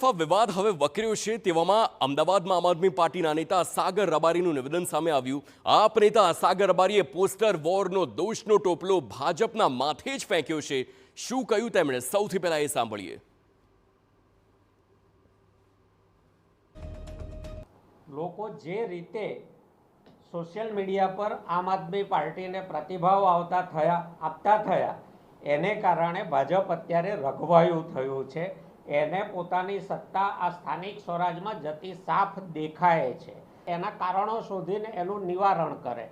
તરફ આ વિવાદ હવે વકર્યો છે તેવામાં અમદાવાદમાં આમ આદમી પાર્ટીના નેતા સાગર રબારીનું નિવેદન સામે આવ્યું। આપ નેતા સાગર રબારીએ પોસ્ટર વોરનો દોષનો ટોપલો ભાજપના માથે જ ફેંક્યો છે। શું કહ્યું તેમણે, સૌથી પહેલા એ સાંભળીએ। લોકો જે રીતે સોશિયલ મીડિયા પર આમ આદમી પાર્ટીને પ્રતિભાવ આપતા થયા એને કારણે ભાજપ અત્યારે રઘવાયું થયું છે। એને પોતાની સત્તા આ સ્થાનિક સ્વરાજમાં જતી સાફ દેખાય છે। એના કારણો શોધીને એનું નિવારણ કરે,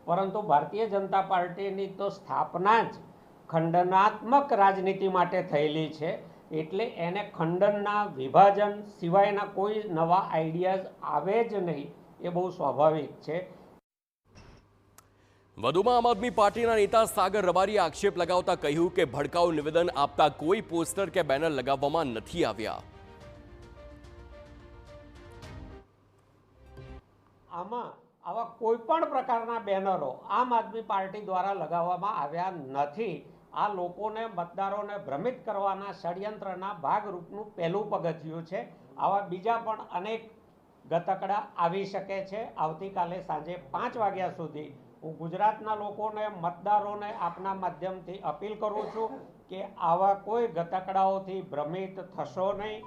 પરંતુ ભારતીય જનતા પાર્ટીની તો સ્થાપના જ ખંડનાત્મક રાજનીતિ માટે થયેલી છે, એટલે એને ખંડનના વિભાજન સિવાયના કોઈ નવા આઈડિયાઝ આવે જ નહીં, એ બહુ સ્વાભાવિક છે। વધુમાં આમ આદમી પાર્ટીના નેતા સાગર રબારીએ આક્ષેપ લગાવતા કહ્યું કે ભડકાઉ નિવેદન આપતા કોઈ પોસ્ટર કે બેનર લગાવવામાં નથી આવ્યા। આમાં આવા કોઈ પણ પ્રકારના બેનરો આમ આદમી પાર્ટી દ્વારા લગાવવામાં આવ્યા નથી। આ લોકોને, મતદારોને ભ્રમિત કરવાના ષડયંત્રના ભાગરૂપનું પહેલું પગથિયું છે। આવા બીજા પણ અનેક ગતકડા આવી શકે છે। આવતીકાલે સાંજે 5 વાગ્યા સુધી હું ગુજરાતના લોકોને, મતદારોને આપના માધ્યમથી અપીલ કરું છું કે આવા કોઈ ગતકડાઓથી ભ્રમિત થશો નહીં।